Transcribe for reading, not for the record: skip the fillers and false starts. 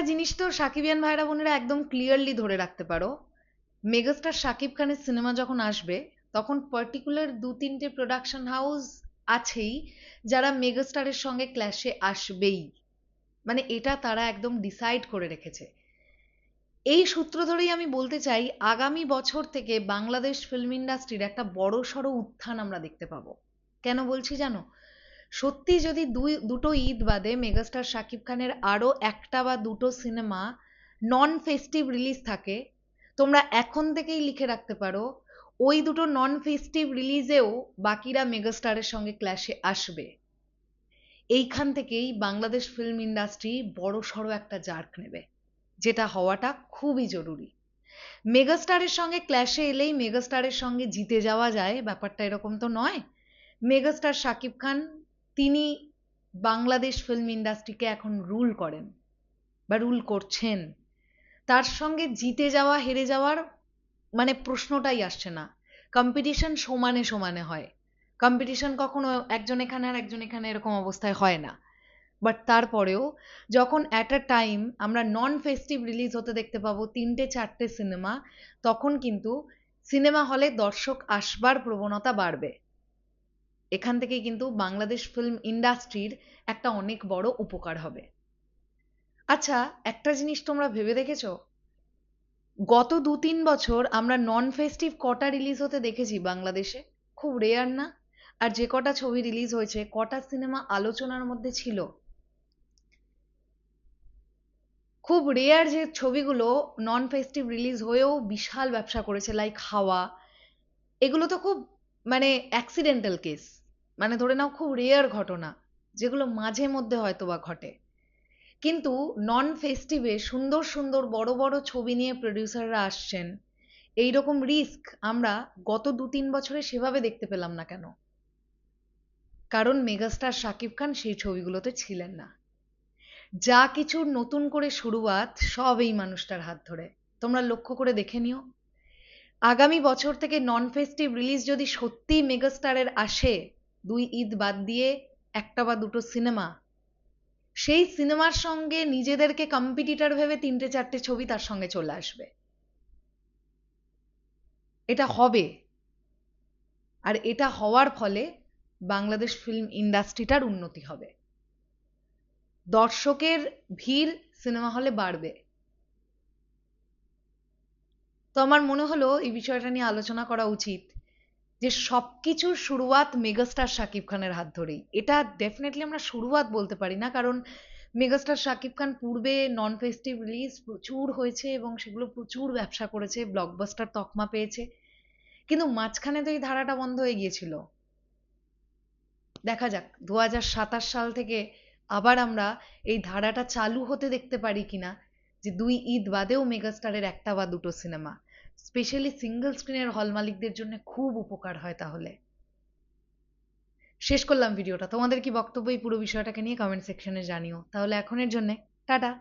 জিনিস তো সাকিবিয়ান ভাইরা বোনেরা একদম ক্লিয়ারলি ধরে রাখতে পারো, মেগাস্টার শাকিব খানের সিনেমা যখন আসবে তখন পার্টিকুলার দু তিনটে প্রোডাকশন হাউস আছেই যারা মেগাস্টারের সঙ্গে ক্ল্যাশে আসবেই। মানে এটা তারা একদম ডিসাইড করে রেখেছে। এই সূত্র ধরেই আমি বলতে চাই আগামী বছর থেকে বাংলাদেশ ফিল্ম ইন্ডাস্ট্রির একটা বড়সড় উত্থান আমরা দেখতে পাবো। কেন বলছি জানো? সত্যি যদি দুটো ঈদ বাদে মেগাস্টার শাকিব খানের আরো একটা বা দুটো সিনেমা নন ফেস্টিভ রিলিজ থাকে, তোমরা এখন থেকেই লিখে রাখতে পারো ওই দুটো নন ফেস্টিভ রিলিজেও বাকিরা মেগাস্টারের সঙ্গে ক্ল্যাশে আসবে। এইখান থেকেই বাংলাদেশ ফিল্ম ইন্ডাস্ট্রি বড়সড় একটা জার্ক নেবে, যেটা হওয়াটা খুবই জরুরি। মেগাস্টারের সঙ্গে ক্ল্যাশে এলেই মেগাস্টারের সঙ্গে জিতে যাওয়া যায়, ব্যাপারটা এরকম তো নয়। মেগাস্টার শাকিব খান, তিনি বাংলাদেশ ফিল্ম ইন্ডাস্ট্রিকে এখন রুল করেন বা রুল করছেন। তার সঙ্গে জিতে যাওয়া হেরে যাওয়ার মানে প্রশ্নটাই আসছে না। কম্পিটিশন সমানে সমানে হয়। কম্পিটিশন কখনো একজন এখানে আর একজন এখানে এরকম অবস্থায় হয় না। বাট তারপরেও যখন অ্যাট আ টাইম আমরা নন ফেস্টিভ রিলিজ হতে দেখতে পাবো তিনটে চারটে সিনেমা, তখন কিন্তু সিনেমা হলে দর্শক আসবার প্রবণতা বাড়বে। এখান থেকেই কিন্তু বাংলাদেশ ফিল্ম ইন্ডাস্ট্রির একটা অনেক বড় উপকার হবে। আচ্ছা, একটা জিনিস তোমরা ভেবে দেখেছো, গত দু তিন বছর আমরা নন ফেস্টিভ কটা রিলিজ হতে দেখেছি বাংলাদেশে? খুব রেয়ার না? আর যে কটা ছবি রিলিজ হয়েছে, কটা সিনেমা আলোচনার মধ্যে ছিল? খুব রেয়ার যে ছবিগুলো নন ফেস্টিভ রিলিজ হয়েও বিশাল ব্যবসা করেছে, লাইক হাওয়া। এগুলো তো খুব মানে অ্যাক্সিডেন্টাল কেস, মানে ধরে নাও খুব রেয়ার ঘটনা, যেগুলো মাঝে মধ্যে হয়তো বা ঘটে। কিন্তু নন ফেস্টিভে সুন্দর সুন্দর বড় বড় ছবি নিয়ে প্রডিউসাররা আসছেন, এইরকম রিস্ক আমরা গত দু তিন বছরে সেভাবে দেখতে পেলাম না কেন? কারণ মেগাস্টার শাকিব খান সেই ছবিগুলোতে ছিলেন না। যা কিছুর নতুন করে শুরুয়াত সব এই মানুষটার হাত ধরে। তোমরা লক্ষ্য করে দেখে নিও, আগামী বছর থেকে নন ফেস্টিভ রিলিজ যদি সত্যি মেগাস্টারের আসে, দুই ঈদ বাদ দিয়ে একটা বা দুটো সিনেমা, সেই সিনেমার সঙ্গে নিজেদেরকে কম্পিটিটর ভেবে তিনটে চারটে ছবি তার সঙ্গে চলে আসবে। এটা হবে। আর এটা হওয়ার ফলে বাংলাদেশ ফিল্ম ইন্ডাস্ট্রিটার উন্নতি হবে, দর্শকের ভিড় সিনেমা হলে বাড়বে। তো আমার মনে হলো এই বিষয়টা নিয়ে আলোচনা করা উচিত, যে সবকিছুর শুরুয়াত মেগাস্টার শাকিব খানের হাত ধরেই। এটা ডেফিনেটলি আমরা শুরুয়াত বলতে পারি না, কারণ মেগাস্টার শাকিব খান পূর্বে নন ফেস্টিভ রিলিজ প্রচুর হয়েছে এবং সেগুলো প্রচুর ব্যবসা করেছে, ব্লকবাস্টার তকমা পেয়েছে। কিন্তু মাঝখানে তো এই ধারাটা বন্ধ হয়ে গিয়েছিল। দেখা যাক 2027 সাল থেকে আবার আমরা এই ধারাটা চালু হতে দেখতে পারি কিনা, যে দুই ঈদ বাদেও মেগাস্টারের একটা বা দুটো সিনেমা, স্পেশালি সিঙ্গেল স্ক্রিনের হল মালিকদের জন্য খুব উপকার হয় তাহলে। শেষ করলাম ভিডিওটা। তোমাদের কি বক্তব্য এই পুরো বিষয়টাকে নিয়ে কমেন্ট সেকশনে জানিও। তাহলে এখনের জন্যে টাটা।